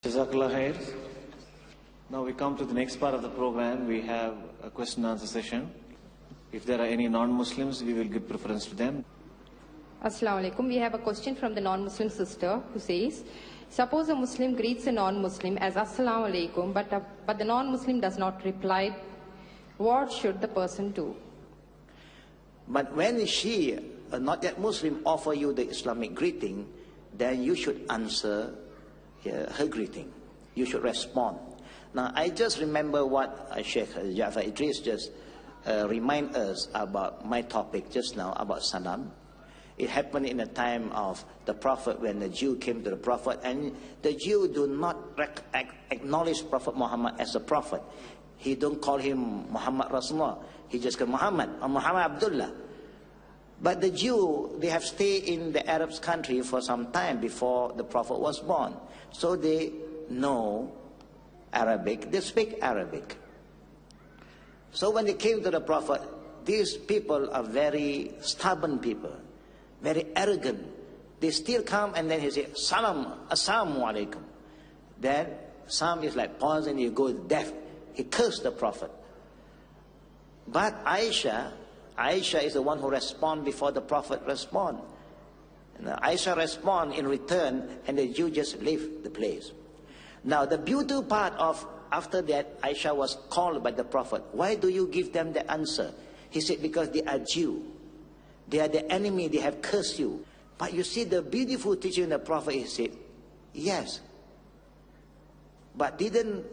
Jazakallah khair. Now we come to the next part of the program. We have a question and answer session. If there are any non-Muslims, we will give preference to them. Assalamu alaikum. We have a question from the non-Muslim sister who says, suppose a Muslim greets a non-Muslim as Assalamu alaikum, but the non-Muslim does not reply. What should the person do? But when she, a not yet Muslim, offer you the Islamic greeting, then you should answer her greeting. You should respond. Now, I just remember what Sheikh Jafar Idris just remind us about my topic just now about salam. It happened in the time of the Prophet when the Jew came to the Prophet, and the Jew do not acknowledge Prophet Muhammad as a prophet. He don't call him Muhammad Rasulullah. He just called Muhammad or Muhammad Abdullah. But the Jew, they have stayed in the Arab country for some time before the Prophet was born. So they know Arabic, they speak Arabic. So when they came to the Prophet, these people are very stubborn people, very arrogant. They still come and then he say, Salam, Assalamu alaikum. Then some is like poison, you go deaf. He cursed the Prophet. But Aisha is the one who respond before the Prophet respond. And Aisha respond in return, and the Jew just leave the place. Now the beautiful part of after that, Aisha was called by the Prophet. Why do you give them the answer? He said, because they are Jew. They are the enemy, they have cursed you. But you see the beautiful teaching of the Prophet, he said, yes. But didn't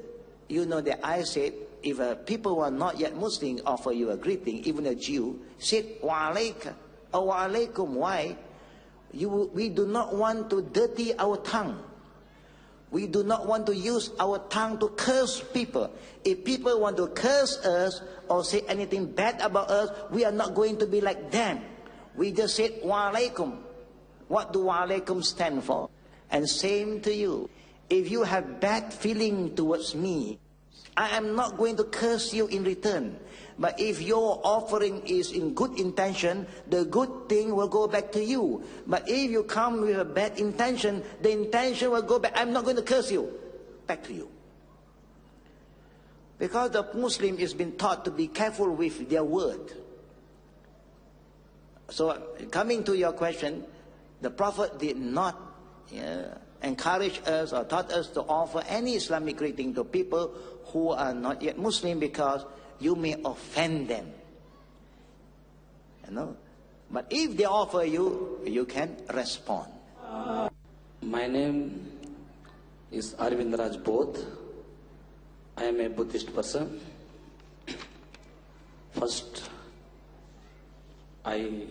you know that I said, if people who are not yet Muslim offer you a greeting, even a Jew, said, wa alayka, or wa alaykum, why? We do not want to dirty our tongue. We do not want to use our tongue to curse people. If people want to curse us or say anything bad about us, we are not going to be like them. We just said, wa alaykum. What do wa alaykum stand for? And same to you. If you have bad feeling towards me, I am not going to curse you in return. But if your offering is in good intention, the good thing will go back to you. But if you come with a bad intention, the intention will go back. I'm not going to curse you. Back to you. Because the Muslim is been taught to be careful with their word. So coming to your question, the Prophet did not encourage us or taught us to offer any Islamic greeting to people who are not yet Muslim, because you may offend them. You know? But if they offer you, you can respond. My name is Arvind Raj Bodh. I am a Buddhist person. First, I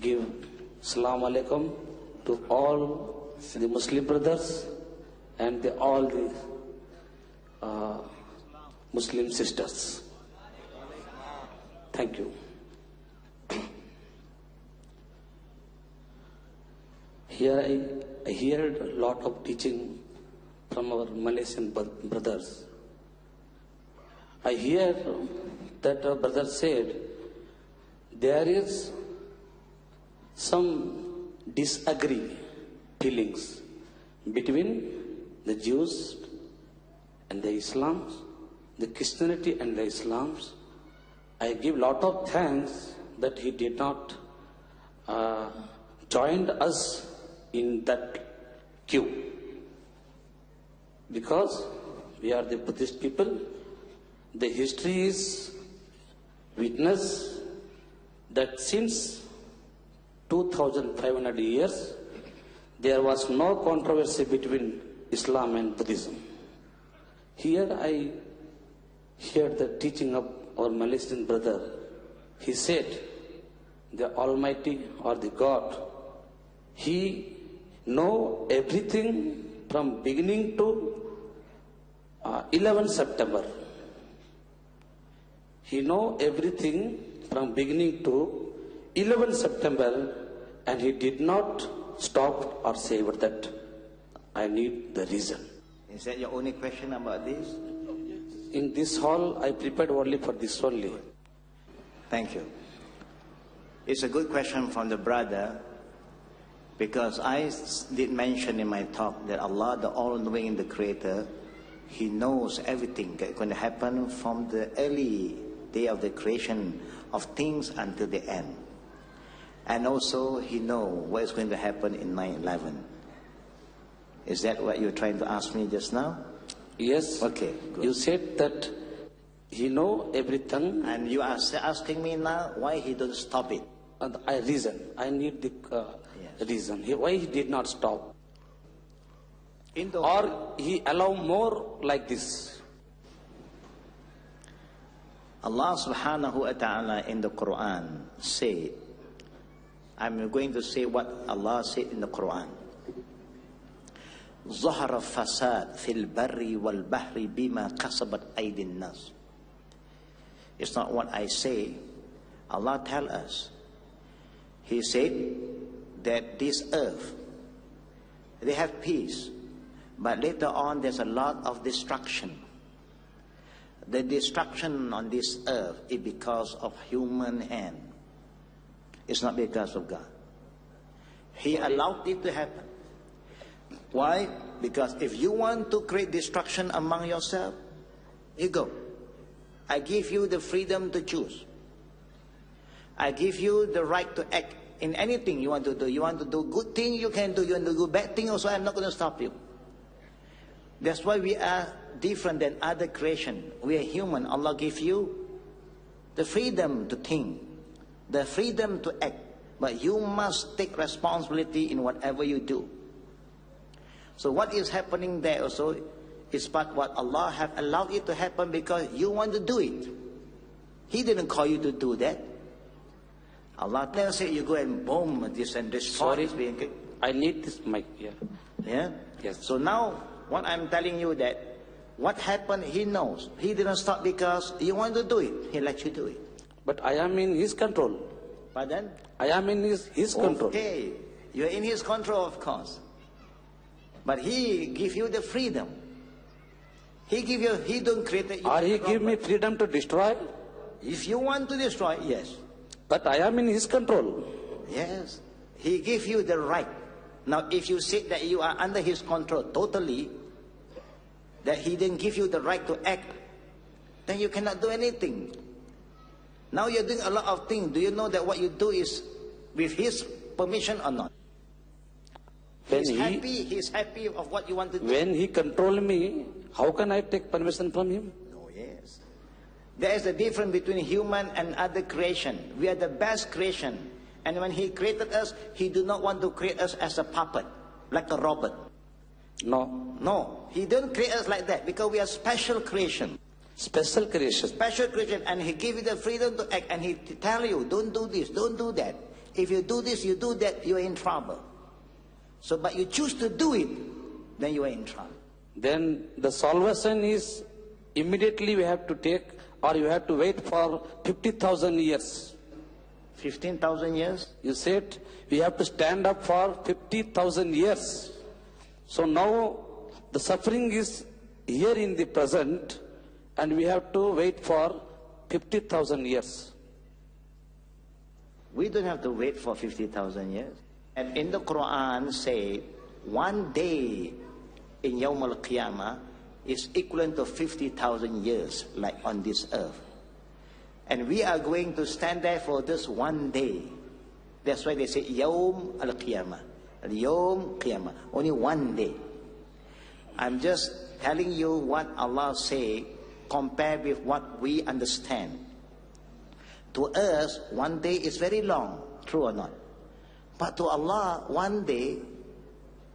give Salam Alaikum to all the Muslim brothers and all the Muslim sisters. Thank you. Here I heard a lot of teaching from our Malaysian brothers. I hear that a brother said there is some disagree feelings between the Jews and the Islams, the Christianity and the Islams. I give lot of thanks that he did not join us in that queue, because we are the Buddhist people. The history is witness that since 2500 years there was no controversy between Islam and Buddhism. Here I hear the teaching of our Malaysian brother. He said, the Almighty or the God, He know everything from beginning to 11 September. He know everything from beginning to 11 September, and He did not stop or say that I need the reason. Is that your only question about this? In this hall, I prepared only for this only. Thank you. It's a good question from the brother. Because I did mention in my talk that Allah, the all-knowing, the Creator, He knows everything that's going to happen from the early day of the creation of things until the end. And also He knows what is going to happen in 9/11. Is that what you're trying to ask me just now? Yes. Okay, good. You said that He know everything. And you are asking me now why He don't stop it. And I reason. I need the reason. Why He did not stop? Or He allow more like this? Allah subhanahu wa ta'ala in the Quran said, I'm going to say what Allah said in the Quran. ظهر الفساد في البر والبحر بما كسبت أيدي الناس. It's not what I say. Allah tell us. He said that this earth, they have peace, but later on there's a lot of destruction. The destruction on this earth is because of human hand. It's not because of God. He allowed it to happen. Why? Because if you want to create destruction among yourself, you go. I give you the freedom to choose. I give you the right to act in anything you want to do. You want to do good thing, you can do. You want to do bad thing also, I'm not going to stop you. That's why we are different than other creation. We are human. Allah gives you the freedom to think, the freedom to act. But you must take responsibility in whatever you do. So what is happening there also is part what Allah have allowed it to happen because you want to do it. He didn't call you to do that. Allah never said you go and bomb this and destroy this being. I need this mic here. Yeah? Yes. So now what I'm telling you that what happened, He knows. He didn't stop because you want to do it. He let you do it. But I am in His control. Pardon? I am in His control. Okay. You're in His control, of course. But He give you the freedom. He give you, He don't create it. Or He give me freedom to destroy? If you want to destroy, yes. But I am in His control. Yes. He give you the right. Now if you say that you are under His control totally, that He didn't give you the right to act, then you cannot do anything. Now you're doing a lot of things. Do you know that what you do is with His permission or not? He's happy of what you want to do. When He control me, how can I take permission from Him? Oh, yes. There is a difference between human and other creation. We are the best creation. And when He created us, He do not want to create us as a puppet, like a robot. No. No. He didn't create us like that because we are special creation. Special creation. Special creation. And He give you the freedom to act. And He tell you, don't do this, don't do that. If you do this, you do that, you're in trouble. So, but you choose to do it, then you are in trouble. Then the salvation is immediately we have to take, or you have to wait for 50,000 years. 15,000 years? You said we have to stand up for 50,000 years. So now the suffering is here in the present, and we have to wait for 50,000 years. We don't have to wait for 50,000 years. And in the Quran say, one day in Yawm al-Qiyamah is equivalent to 50,000 years, like on this earth. And we are going to stand there for this one day. That's why they say Yawm al-Qiyamah. Yawm Qiyamah. Only one day. I'm just telling you what Allah say compared with what we understand. To us, one day is very long, true or not? But to Allah, one day,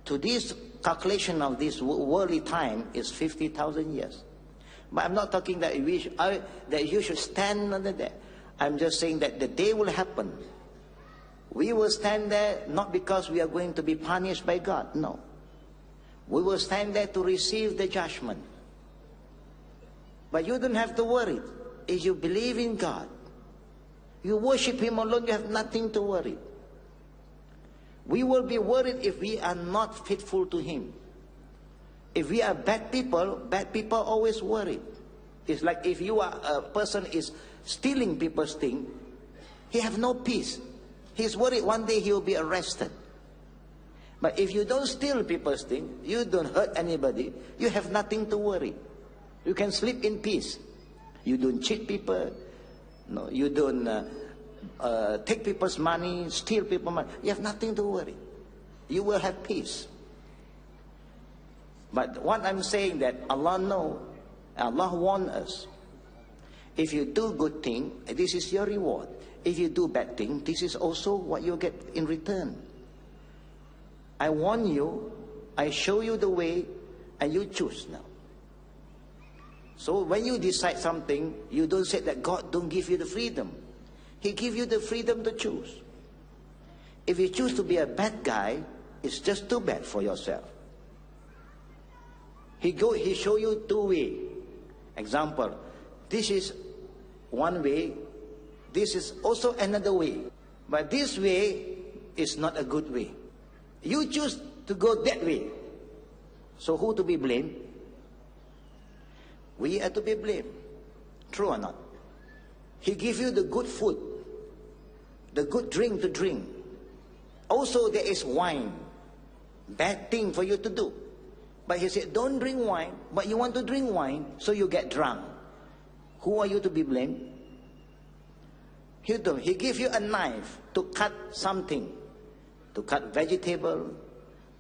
to this calculation of this worldly time is 50,000 years. But I'm not talking that that you should stand under that. I'm just saying that the day will happen. We will stand there not because we are going to be punished by God. No. We will stand there to receive the judgment. But you don't have to worry. If you believe in God, you worship Him alone, you have nothing to worry. We will be worried if we are not faithful to Him. If we are bad people always worry. It's like if you are a person is stealing people's things, he have no peace. He's worried one day he will be arrested. But if you don't steal people's things, you don't hurt anybody, you have nothing to worry. You can sleep in peace. You don't cheat people. No, you don't take people's money, steal people's money. You have nothing to worry. You will have peace. But what I'm saying that Allah knows, Allah warned us. If you do good thing, this is your reward. If you do bad thing, this is also what you get in return. I warn you, I show you the way, and you choose now. So when you decide something, you don't say that God don't give you the freedom. He give you the freedom to choose. If you choose to be a bad guy, it's just too bad for yourself. He show you two ways. Example, this is one way, this is also another way. But this way is not a good way. You choose to go that way. So who to be blamed? We are to be blamed. True or not? He gives you the good food, the good drink to drink. Also there is wine. Bad thing for you to do. But he said, don't drink wine, but you want to drink wine, so you get drunk. Who are you to be blamed? He don't. He gives you a knife to cut something, to cut vegetable,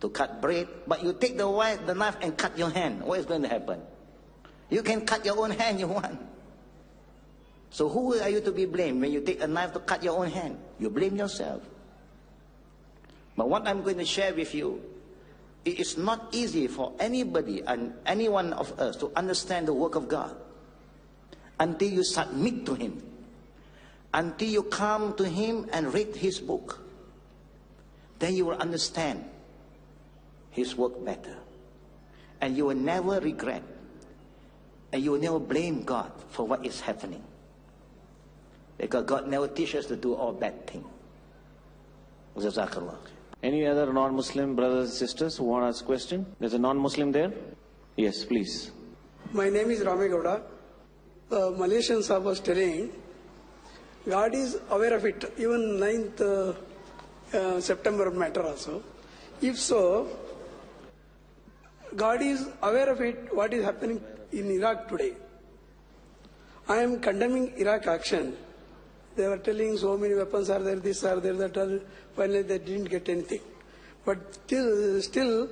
to cut bread, but you take the knife and cut your hand. What is going to happen? You can cut your own hand you want. So who are you to be blamed when you take a knife to cut your own hand? You blame yourself. But what I'm going to share with you, it is not easy for anybody and any one of us to understand the work of God until you submit to Him, until you come to Him and read His book. Then you will understand His work better. And you will never regret. And you will never blame God for what is happening. Because God never teaches us to do all bad things. Jazakallah. Any other non-Muslim brothers and sisters who want to ask a question? There's a non-Muslim there? Yes, please. My name is Ramegowda. The Malaysian Sahib was telling, God is aware of it, even 9th September matter also. If so, God is aware of it, what is happening in Iraq today. I am condemning Iraq action. They were telling so many weapons are there, this are there, that are, finally they didn't get anything. But still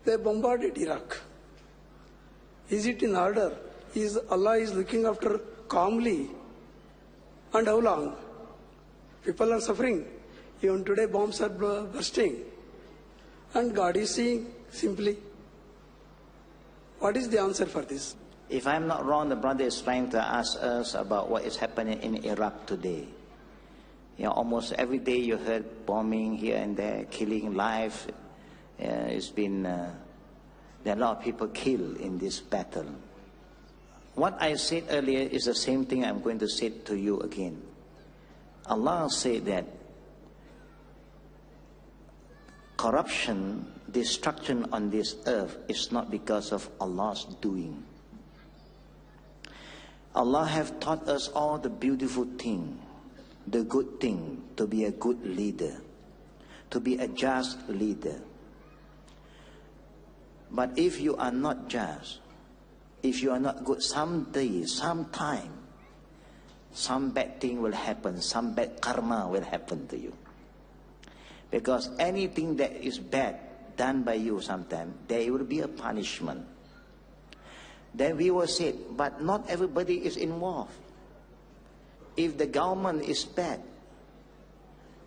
they bombarded Iraq. Is it in order? Is Allah is looking after calmly? And how long? People are suffering. Even today bombs are bursting. And God is seeing simply. What is the answer for this? If I'm not wrong, the brother is trying to ask us about what is happening in Iraq today. You know, almost every day you heard bombing here and there, killing life. It's been, there are a lot of people killed in this battle. What I said earlier is the same thing I'm going to say to you again. Allah said that corruption, destruction on this earth is not because of Allah's doing. Allah have taught us all the beautiful thing, the good thing, to be a good leader, to be a just leader. But if you are not just, if you are not good, someday, sometime, some bad thing will happen, some bad karma will happen to you. Because anything that is bad done by you sometime, there will be a punishment. Then we will say, but not everybody is involved. If the government is bad,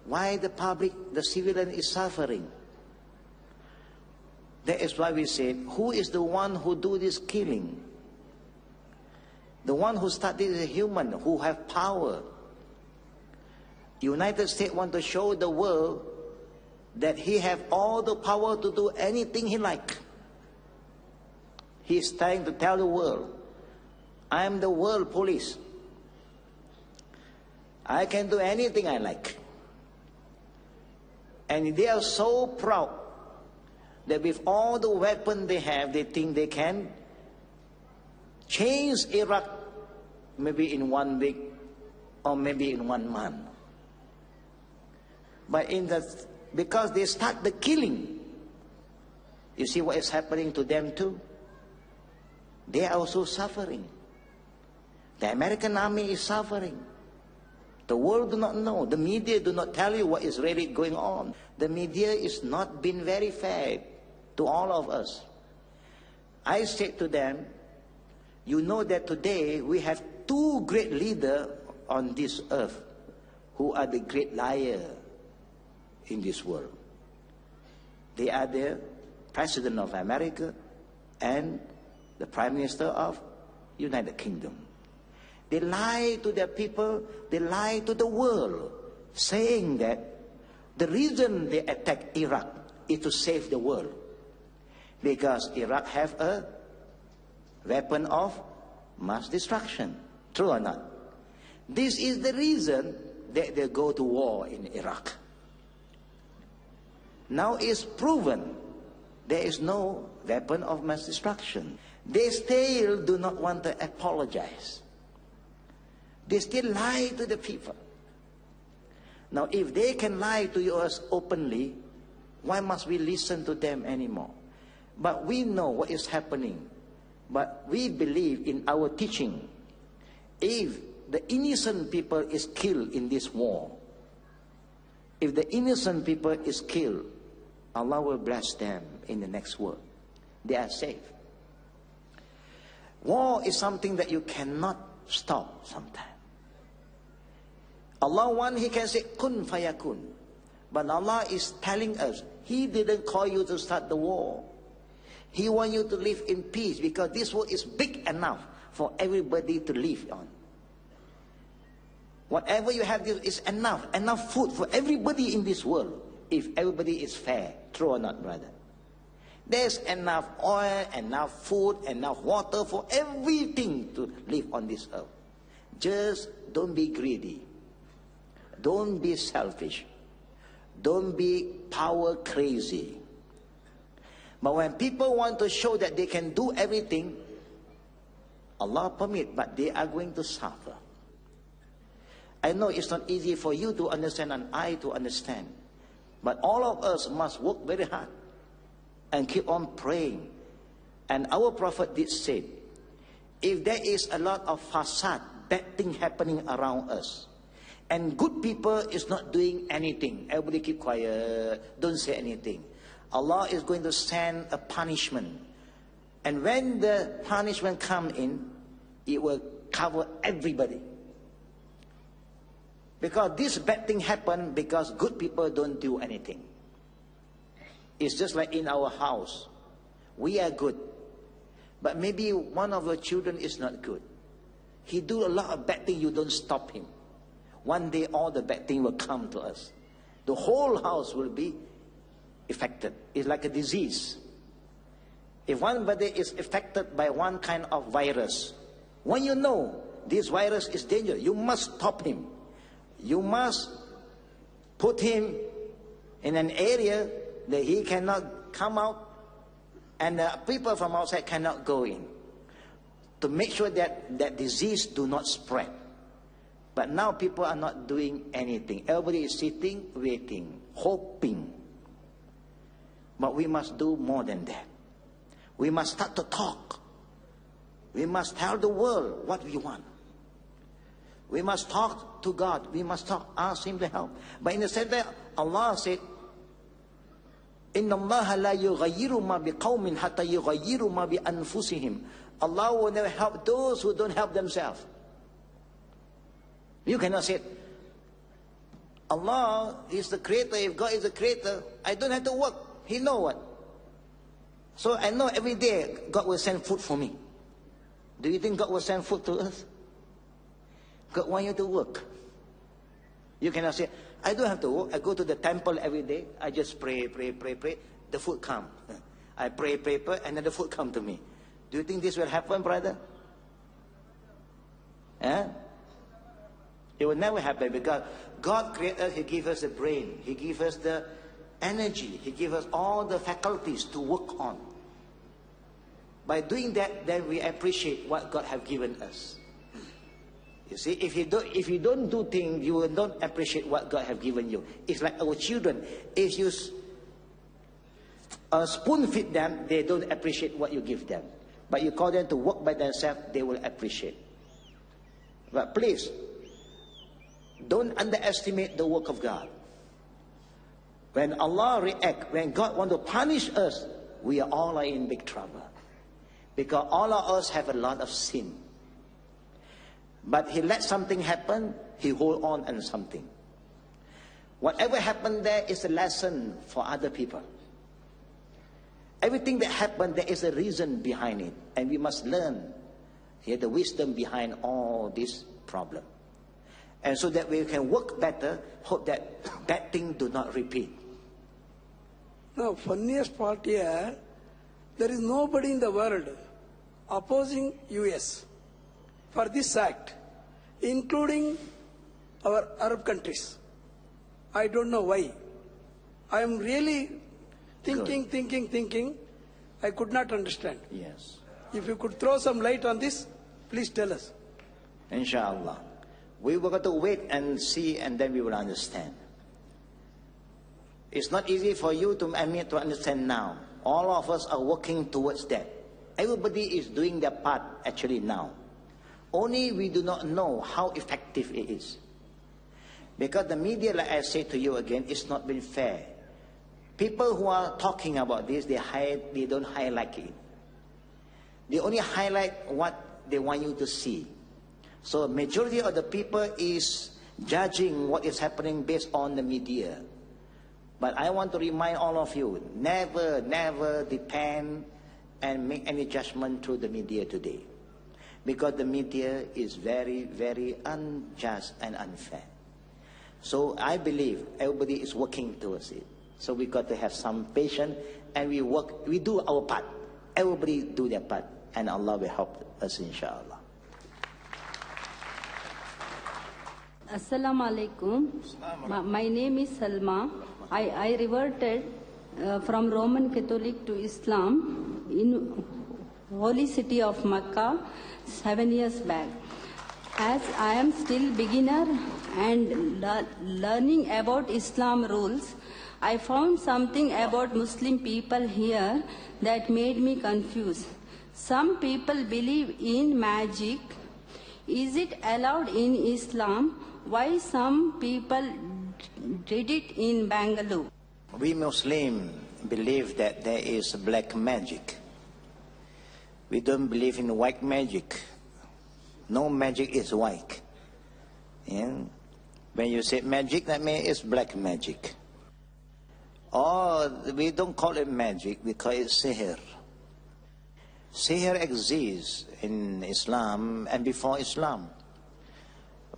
why the public, the civilian is suffering? That is why we said, who is the one who do this killing? The one who started is a human who have power. United States want to show the world that he have all the power to do anything he like. He is trying to tell the world, I am the world police. I can do anything I like. And they are so proud that with all the weapons they have, they think they can change Iraq maybe in 1 week or maybe in 1 month. But because they start the killing, You see what is happening to them too? They are also suffering. The American army is suffering. The world do not know. The media do not tell you what is really going on. The media is not being very fair to all of us. I said to them, you know that today we have two great leaders on this earth who are the great liars in this world. They are the President of America and the Prime Minister of United Kingdom. They lie to their people, they lie to the world, saying that the reason they attack Iraq is to save the world. Because Iraq have a weapon of mass destruction. True or not? This is the reason that they go to war in Iraq. Now it's proven there is no weapon of mass destruction. They still do not want to apologize. They still lie to the people. Now, if they can lie to us openly, why must we listen to them anymore? But we know what is happening. But we believe in our teaching. If the innocent people is killed in this war, if the innocent people is killed, Allah will bless them in the next world. They are safe. War is something that you cannot stop sometimes. Allah wants, He can say, kun fayakun. But Allah is telling us, He didn't call you to start the war. He wants you to live in peace because this world is big enough for everybody to live on. Whatever you have is enough food for everybody in this world, if everybody is fair. True or not, brother? There's enough oil, enough food, enough water for everything to live on this earth. Just don't be greedy. Don't be selfish. Don't be power crazy. But when people want to show that they can do everything, Allah permit, but they are going to suffer. I know it's not easy for you to understand and I to understand. But all of us must work very hard and keep on praying. And our Prophet did say, if there is a lot of fasad, bad thing happening around us, and good people is not doing anything, everybody keep quiet, don't say anything, Allah is going to send a punishment. And when the punishment comes in, it will cover everybody. Because this bad thing happen because good people don't do anything. It's just like in our house. We are good. But maybe one of your children is not good. He do a lot of bad things, you don't stop him. One day all the bad things will come to us. The whole house will be affected. It's like a disease. If one body is affected by one kind of virus, when you know this virus is dangerous, you must stop him. You must put him in an area that he cannot come out and the people from outside cannot go in, to make sure that that disease do not spread. But now people are not doing anything. Everybody is sitting, waiting, hoping. But we must do more than that. We must start to talk. We must tell the world what we want. We must talk to God. We must ask Him to help. But in the same time, Allah said, إِنَّ اللَّهَ لَا يُغَيِّرُ مَا بِقَوْمٍ حَتَّى يُغَيِّرُ مَا بِأَنفُسِهِمْ. Allah will never help those who don't help themselves. You cannot say, Allah is the creator. If God is the creator, I don't have to work. He knows what. So I know every day God will send food for me. Do you think God will send food to us? God wants you to work. You cannot say, I don't have to work. I go to the temple every day. I just pray. The food come. I pray, and then the food come to me. Do you think this will happen, brother? It will never happen because God created us. He gave us the brain. He gave us the energy. He gave us all the faculties to work on. By doing that, then we appreciate what God has given us. You see, if you don't do things, you will not appreciate what God has given you. It's like our children. If Spoon feed them, they don't appreciate what you give them. But you call them to work by themselves, they will appreciate. But please, don't underestimate the work of God. When Allah reacts, when God wants to punish us, we are all in big trouble. Because all of us have a lot of sin. But He let something happen, He hold on and something. Whatever happened there is a lesson for other people. Everything that happened, there is a reason behind it. And we must learn the wisdom behind all this problem. And so that we can work better, hope that bad things do not repeat. Now, funniest part here, there is nobody in the world opposing US for this act, including our Arab countries. I don't know why. I am really thinking. I could not understand. Yes. If you could throw some light on this, please tell us. Inshallah. We will have to wait and see, and then we will understand. It's not easy for you to understand now. All of us are working towards that. Everybody is doing their part actually now. Only we do not know how effective it is. Because the media, like I say to you again, it's not been fair. People who are talking about this, they don't highlight it. They only highlight what they want you to see. So majority of the people is judging what is happening based on the media. But I want to remind all of you, never depend and make any judgment through the media today. Because the media is very unjust and unfair. So I believe everybody is working towards it. So we got to have some patience and we do our part. Everybody do their part and Allah will help us inshallah. Assalamu alaikum. My name is Salma. I reverted from Roman Catholic to Islam in holy city of Mecca 7 years back. As I am still beginner and learning about Islam rules, I found something about Muslim people here that made me confused. Some people believe in magic. Is it allowed in Islam? Why some people did it in Bangalore? We Muslims believe that there is black magic. We don't believe in white magic. No magic is white. And when you say magic, that means it's black magic. Or we don't call it magic, we call it sihr. Sihr exists in Islam and before Islam.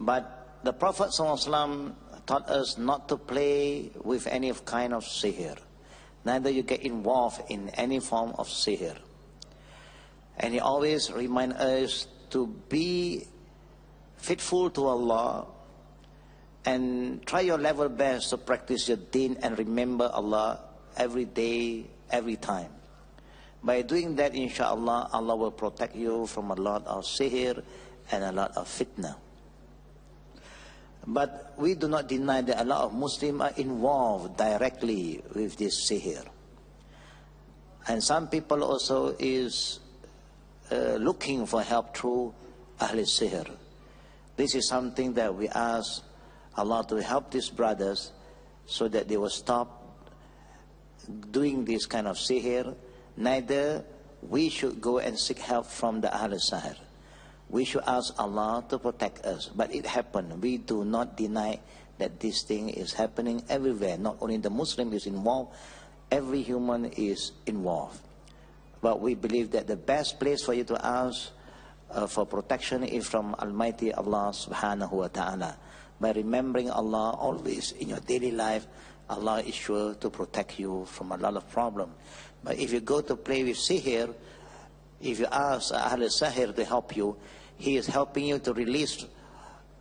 But the Prophet ﷺ taught us not to play with any kind of sihr. Neither you get involved in any form of sihr. And he always reminds us to be faithful to Allah and try your level best to practice your deen and remember Allah every day, every time. By doing that, inshallah, Allah will protect you from a lot of sihr and a lot of fitna. But we do not deny that a lot of Muslims are involved directly with this sihr. And some people also is looking for help through Ahl Sihr. This is something that we ask Allah to help these brothers so that they will stop doing this kind of sihr. Neither we should go and seek help from the Ahl Sihr. We should ask Allah to protect us. But it happened. We do not deny that this thing is happening everywhere. Not only the Muslim is involved, every human is involved. But we believe that the best place for you to ask for protection is from Almighty Allah subhanahu wa ta'ala. By remembering Allah always in your daily life, Allah is sure to protect you from a lot of problems. But if you go to play with sihr, if you ask Ahl Sihr to help you, he is helping you to release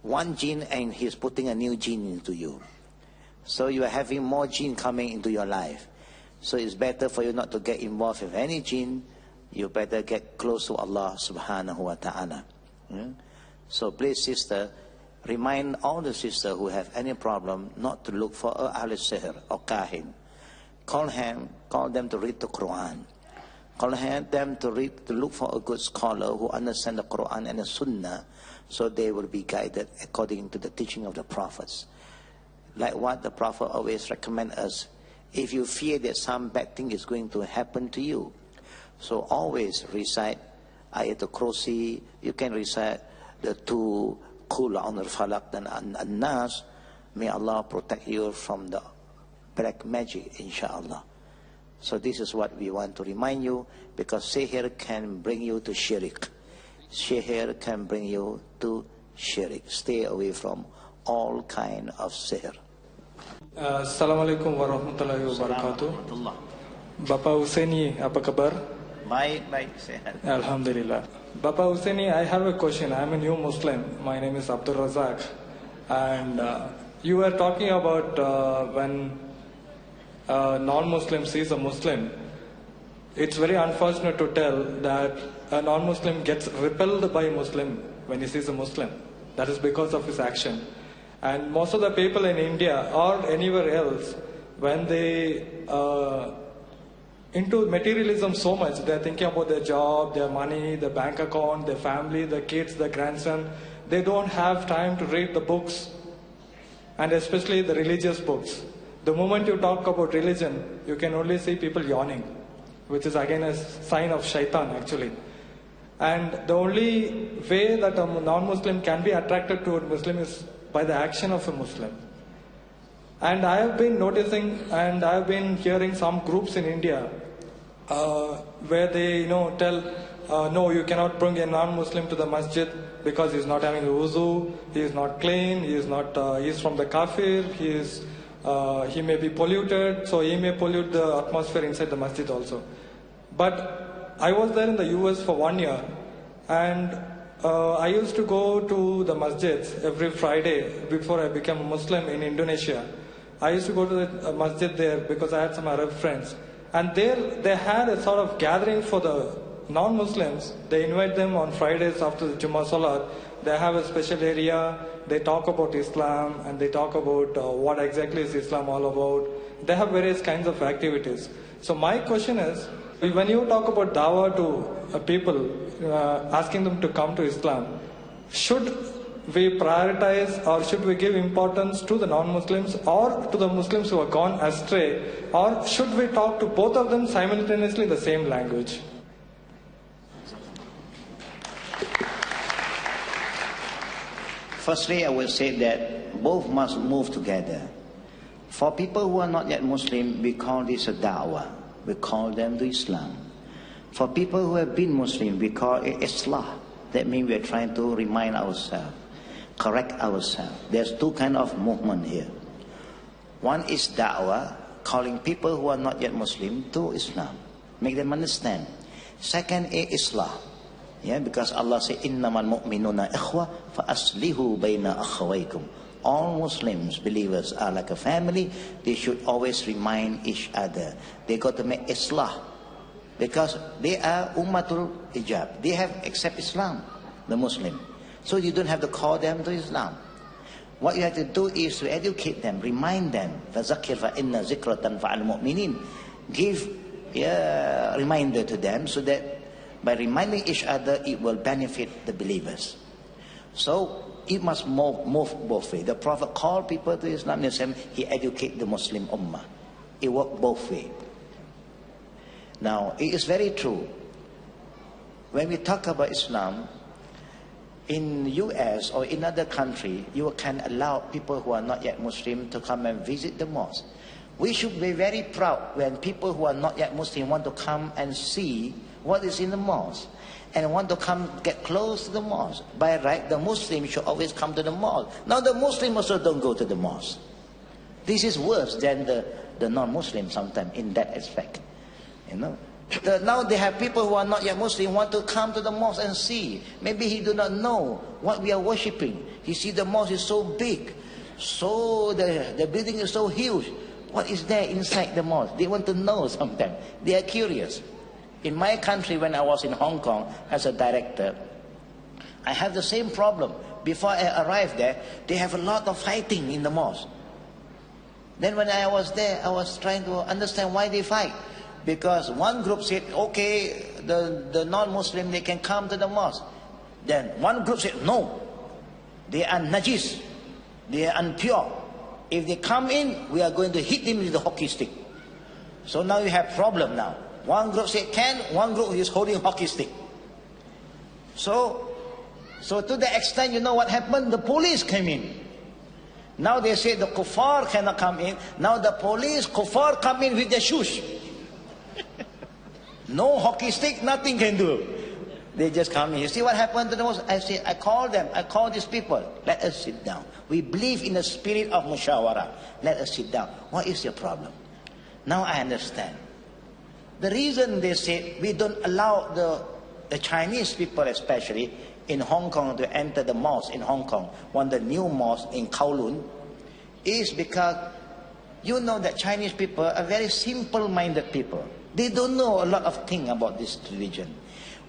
one jinn and he is putting a new jinn into you. So you are having more jinn coming into your life. So it's better for you not to get involved with any jinn. You better get close to Allah subhanahu wa ta'ala. Yeah? So please, sister, remind all the sisters who have any problem not to look for Ahl Sihr or Kahin. Call them to read the Quran. Call them to look for a good scholar who understands the Quran and the Sunnah, so they will be guided according to the teaching of the prophets. Like what the Prophet always recommend us, if you fear that some bad thing is going to happen to you, so always recite Ayatul Kursi. You can recite the two Qul A'udhu Falaq and An-Nas. May Allah protect you from the black magic, inshallah. So this is what we want to remind you, because sihr can bring you to shirk. Sihr can bring you to shirk. Stay away from all kind of sihr. Assalamualaikum warahmatullahi wabarakatuh. Bapak Hussaini, apa kabar? Baik, sehat. Alhamdulillah. Bapak Hussaini, I have a question. I am a new Muslim. My name is Abdul Razak. And you were talking about when a non-Muslim sees a Muslim, it's very unfortunate to tell that a non-Muslim gets repelled by a Muslim when he sees a Muslim. That is because of his action. And most of the people in India or anywhere else, when they into materialism so much, they're thinking about their job, their money, their bank account, their family, their kids, their grandson. They don't have time to read the books, and especially the religious books. The moment you talk about religion, you can only see people yawning, which is again a sign of shaitan actually. And the only way that a non-Muslim can be attracted to a Muslim is by the action of a Muslim. And I have been noticing, and I have been hearing some groups in India where they tell, no, you cannot bring a non-Muslim to the masjid because he's not having wuzu, he is not clean, he is from the kafir, he may be polluted, so he may pollute the atmosphere inside the masjid also. But I was there in the US for 1 year, and I used to go to the masjids every Friday before I became a Muslim in Indonesia. I used to go to the masjid there because I had some Arab friends. And there they had a sort of gathering for the non-Muslims. They invite them on Fridays after the Jummah Salat. They have a special area. They talk about Islam, and they talk about what exactly is Islam all about. They have various kinds of activities. So my question is, when you talk about dawah to people, asking them to come to Islam, should we prioritize or should we give importance to the non-Muslims or to the Muslims who have gone astray, or should we talk to both of them simultaneously in the same language? Firstly, I will say that both must move together. For people who are not yet Muslim, we call this a da'wah. We call them to Islam. For people who have been Muslim, we call it Islah. That means we are trying to remind ourselves, correct ourselves. There's two kinds of movement here. One is da'wah, calling people who are not yet Muslim to Islam, make them understand. Second is Islah. Yeah, because Allah said, "Innamal mu'minuna ikhwa fa aslihu baina akhawaykum." All Muslims, believers, are like a family. They should always remind each other. They got to make Islah, because they are ummatul ijab. They have accept Islam, the Muslim. So you don't have to call them to Islam. What you have to do is to educate them, remind them. فَذَكِّرْ فَإِنَّ ذِكْرَةً فَعَلْ الْمُؤْمِنِينَ. Give a reminder to them, so that by reminding each other, it will benefit the believers. So it must move both ways. The Prophet called people to Islam, the same, he educated the Muslim Ummah. It worked both ways. Now, it is very true. When we talk about Islam, in US or in other country, you can allow people who are not yet Muslim to come and visit the mosque. We should be very proud when people who are not yet Muslim want to come and see what is in the mosque, and want to come get close to the mosque. By right, the Muslim should always come to the mosque. Now the Muslim also don't go to the mosque. This is worse than the non-Muslim sometimes in that aspect. Now they have people who are not yet Muslim want to come to the mosque and see. Maybe he do not know what we are worshipping. He see the mosque is so big, so the building is so huge. What is there inside the mosque? They want to know sometimes. They are curious. In my country, when I was in Hong Kong as a director, I have the same problem. Before I arrived there, they have a lot of fighting in the mosque. Then when I was there, I was trying to understand why they fight. Because one group said, okay, the non-Muslim, they can come to the mosque. Then one group said, no, they are najis, they are impure. If they come in, we are going to hit them with the hockey stick. So now you have problem now. One group said can, one group is holding hockey stick. So to the extent, you know what happened? The police came in. Now they say the kuffar cannot come in. Now the police, kuffar come in with their shoes. No hockey stick, nothing can do. They just come in. You see what happened to the mosque? I call them, I call these people. Let us sit down. We believe in the spirit of mushawara. Let us sit down. What is your problem? Now I understand. The reason they say we don't allow the Chinese people especially in Hong Kong to enter the mosque in Hong Kong, one of the new mosques in Kowloon, is because you know that Chinese people are very simple-minded people. They don't know a lot of things about this religion.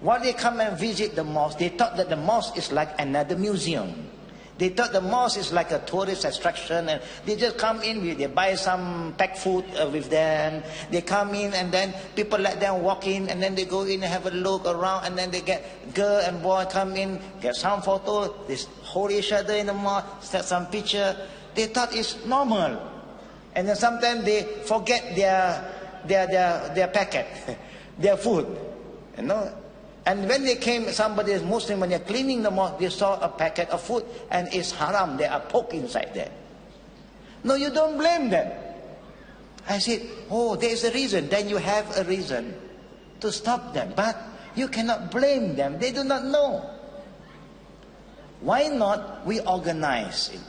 When they come and visit the mosque, they thought that the mosque is like another museum. They thought the mosque is like a tourist attraction, and they just come in, they buy some packed food with them. They come in, and then people let them walk in, and then they go in and have a look around, and then they get girl and boy come in, get some photo, they hold each other in the mosque, take some picture. They thought it's normal, and then sometimes they forget their packet, their food, you know. And when they came, somebody is Muslim, when they're cleaning the mosque, they saw a packet of food and it's haram, there are pork inside there. No, you don't blame them. I said, oh, there's a reason. Then you have a reason to stop them. But you cannot blame them. They do not know. Why not we organize it?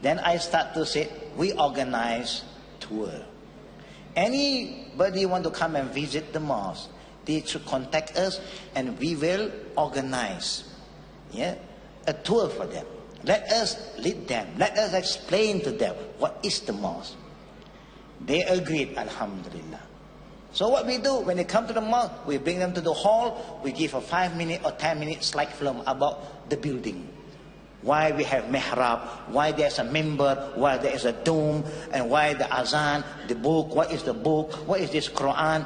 Then I start to say, we organize tour. Anybody want to come and visit the mosque, they should contact us and we will organize a tour for them. Let us lead them. Let us explain to them what is the mosque. They agreed, alhamdulillah. So what we do, when they come to the mosque, we bring them to the hall, we give a 5-minute or 10-minute slide film about the building. Why we have mihrab, why there's a member, why there is a dome, and why the azan, the book, what is the book, what is this Quran.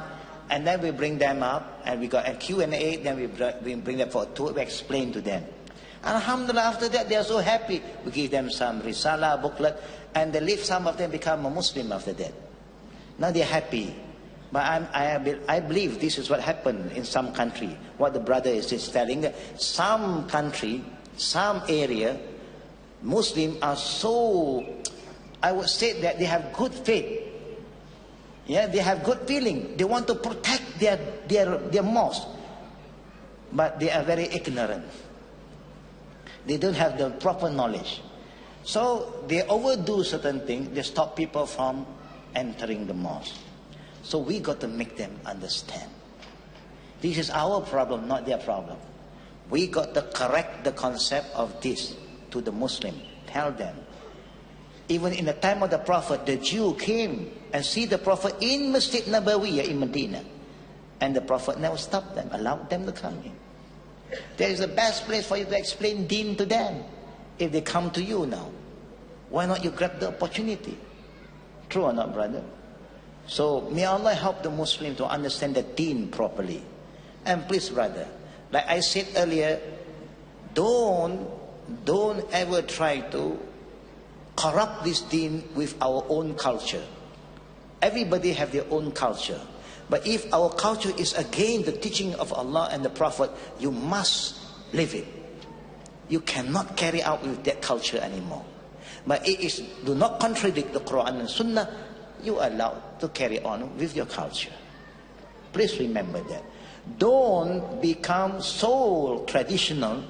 And then we bring them up, and we got a Q&A, then we bring them for a tour, we explain to them. Alhamdulillah, after that, they are so happy. We give them some risala, booklet, and they leave, some of them become a Muslim after that. Now they're happy. But I believe this is what happened in some country. What the brother is telling, some country, some area, Muslims are so, I would say that they have good faith. Yeah, they have good feeling. They want to protect their mosque. But they are very ignorant. They don't have the proper knowledge. So they overdo certain things. They stop people from entering the mosque. So we got to make them understand. This is our problem, not their problem. We got to correct the concept of this to the Muslim. Tell them. Even in the time of the Prophet, the Jew came and see the Prophet in Masjid Nabawiyah in Medina. And the Prophet never stopped them, allowed them to come in. There is the best place for you to explain deen to them. If they come to you now, why not you grab the opportunity? True or not, brother? So may Allah help the Muslim to understand the deen properly. And please, brother, like I said earlier, don't ever try to corrupt this deen with our own culture. Everybody have their own culture. But if our culture is against the teaching of Allah and the Prophet, you must live it. You cannot carry out with that culture anymore. But do not contradict the Quran and Sunnah. You are allowed to carry on with your culture. Please remember that. Don't become so traditional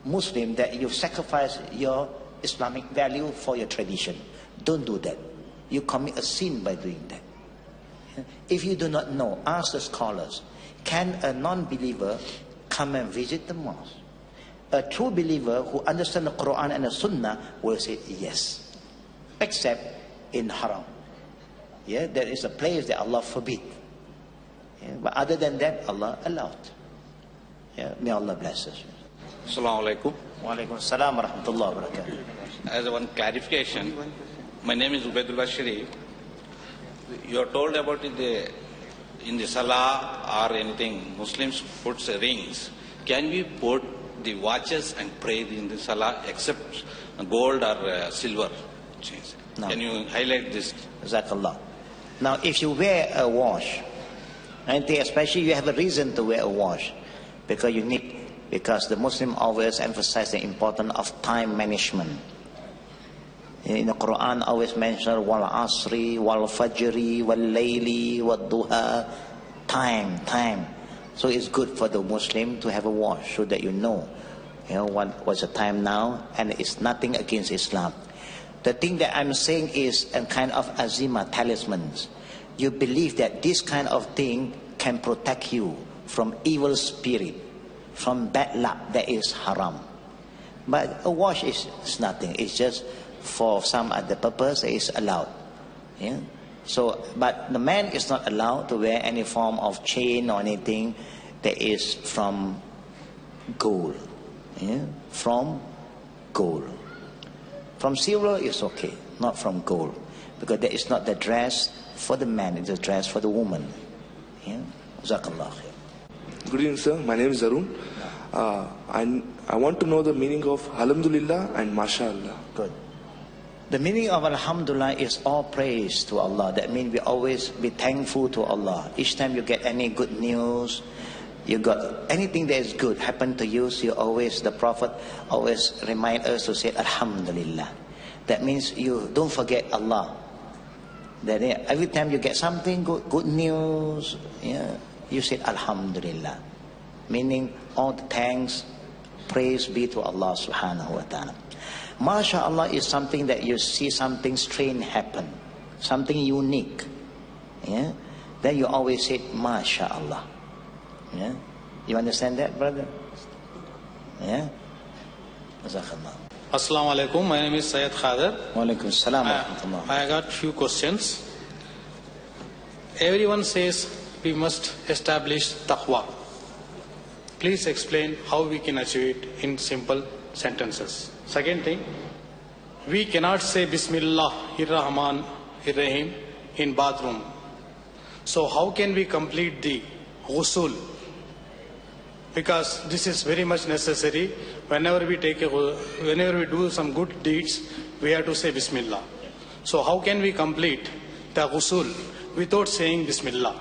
Muslim that you sacrifice your Islamic value for your tradition. Don't do that. You commit a sin by doing that. If you do not know, ask the scholars. Can a non-believer come and visit the mosque? A true believer who understands the Quran and the Sunnah will say yes. Except in haram. Yeah, there is a place that Allah forbid. Yeah, but other than that, Allah allowed. Yeah, may Allah bless us. Assalamu alaikum. Wa alaikum assalam wa rahmatullahi wa barakatuh. As one clarification, my name is Ubaidullah Sharif. You are told about in the Salah or anything, Muslims put rings. Can we put the watches and pray in the Salah except gold or silver chains? No. Can you highlight this? Jazakallah. Now, if you wear a watch, I think especially you have a reason to wear a watch, because the Muslim always emphasize the importance of time management. In the Quran, always mention wal asri, wal fajri, wal layli, wal duha. Time. So it's good for the Muslim to have a watch so that you know what's the time now, and it's nothing against Islam. The thing that I'm saying is a kind of azima, talismans. You believe that this kind of thing can protect you from evil spirit, from bad luck. That is haram. But a watch is nothing. It's just for some other purpose. It is allowed. Yeah? So, but the man is not allowed to wear any form of chain or anything that is from gold. Yeah? From gold. From silver is okay, not from gold, because that is not the dress for the man, it's the dress for the woman. Yeah? Jazakallah. Good evening, sir. My name is Arun. I want to know the meaning of Alhamdulillah and MashaAllah. Good. The meaning of Alhamdulillah is all praise to Allah. That means we always be thankful to Allah. Each time you get any good news, you got anything that is good happen to you, so the Prophet always remind us to say Alhamdulillah. That means you don't forget Allah. That every time you get something good news, you say Alhamdulillah. Meaning all the thanks, praise be to Allah subhanahu wa ta'ala. MashaAllah is something that you see something strange happen, something unique. Yeah? Then you always say MashaAllah. Yeah? You understand that, brother? Yeah? Assalamu alaikum. My name is Syed Khader. Wa alaikum salam wa rahmatullah. I got few questions. Everyone says we must establish taqwa. Please explain how we can achieve it in simple sentences. Second thing, we cannot say Bismillahir-Rahman-Ir-Rahim in bathroom. So how can we complete the ghusl? Because this is very much necessary. Whenever we do some good deeds, we have to say Bismillah. So how can we complete the ghusl without saying Bismillah?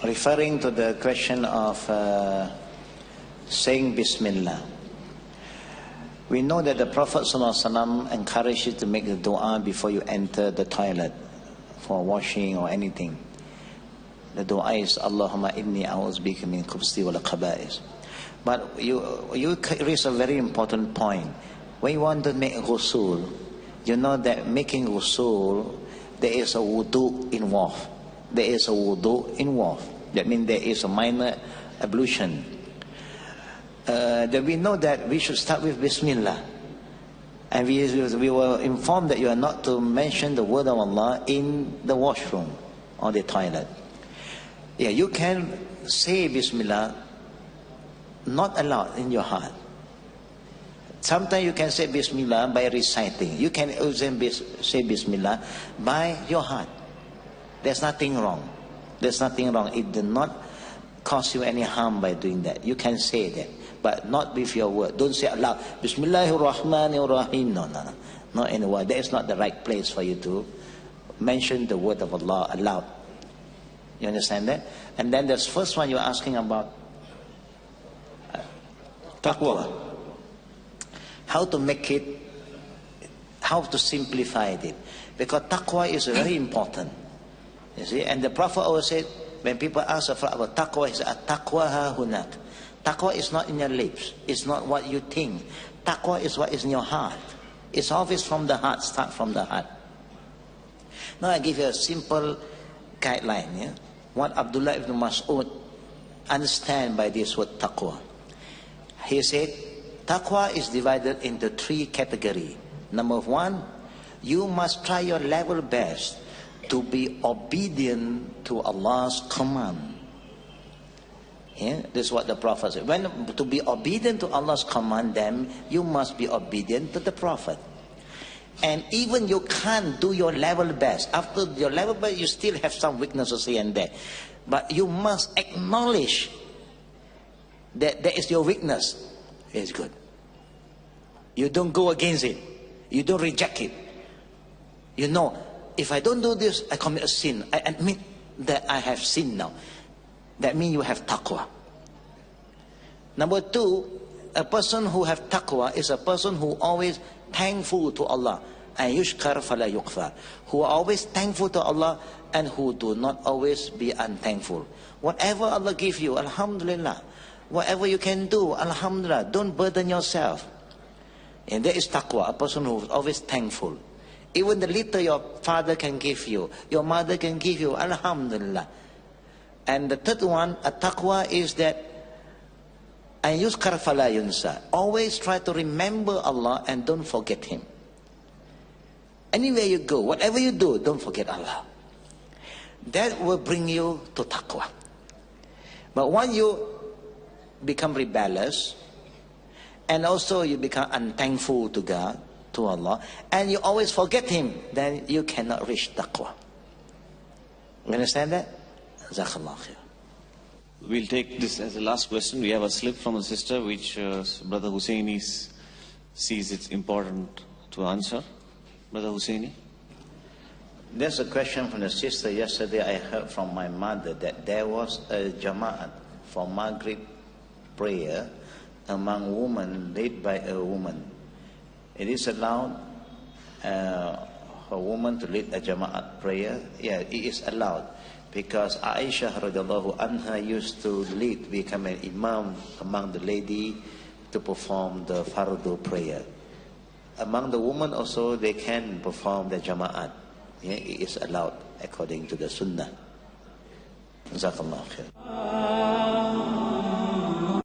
Referring to the question of saying Bismillah, we know that the Prophet ﷺ encouraged you to make the dua before you enter the toilet for washing or anything. The dua is Allahumma inni a'udzubika min khubthi wal khaba'is. But you raise a very important point. When you want to make ghusl, you know that making ghusl, there is a wudu involved. There is a wudu involved. That means there is a minor ablution. Then we know that we should start with Bismillah. And we were informed that you are not to mention the word of Allah in the washroom or the toilet. Yeah, you can say Bismillah, not allowed in your heart. Sometimes you can say Bismillah by reciting. You can also say Bismillah by your heart. There's nothing wrong. There's nothing wrong. It did not cause you any harm by doing that. You can say that, but not with your word. Don't say aloud, Bismillahir-Rahmanir-Rahim. No. Not in the word. That is not the right place for you to mention the word of Allah aloud. You understand that? And then there's first one you're asking about taqwa. How to make it, how to simplify it. Because taqwa is very important. You see, and the Prophet always said, when people ask about taqwa, he said, taqwa ha hunak. Taqwa is not in your lips. It's not what you think. Taqwa is what is in your heart. It's always from the heart. Start from the heart. Now I give you a simple guideline. Yeah? What Abdullah ibn Mas'ud understand by this word taqwa. He said, taqwa is divided into 3 categories. Number 1, you must try your level best to be obedient to Allah's command. Yeah? This is what the Prophet said. When to be obedient to Allah's command, then you must be obedient to the Prophet. And even you can't do your level best. After your level best, you still have some weaknesses here and there. But you must acknowledge that that is your weakness. It's good. You don't go against it. You don't reject it. You know, if I don't do this, I commit a sin. I admit that I have sinned now. That means you have taqwa. Number two, a person who have taqwa is a person who always thankful to Allah. And yushkar fala yukfar. Who are always thankful to Allah and who do not always be unthankful. Whatever Allah give you, alhamdulillah. Whatever you can do, alhamdulillah. Don't burden yourself. And that is taqwa, a person who is always thankful. Even the little your father can give you, your mother can give you, alhamdulillah. And the third one, a taqwa, is that and yuskar fala yunsa. Always try to remember Allah and don't forget Him. Anywhere you go, whatever you do, don't forget Allah. That will bring you to taqwa. But when you become rebellious, and also you become unthankful to God, to Allah, and you always forget Him, then you cannot reach taqwa. You understand that? Jazakallah khair. We'll take this as the last question. We have a slip from a sister which Brother Hussaini sees it's important to answer. Brother Hussaini? There's a question from the sister. Yesterday I heard from my mother that there was a jama'at for Maghrib prayer among women led by a woman. It is allowed a woman to lead a jama'at prayer? Yeah, it is allowed. Because Aisha radiallahu anha used to lead, become an imam among the lady to perform the fardu prayer. Among the women also, they can perform the jama'at. Yeah, it is allowed according to the sunnah. Jazakallah khair.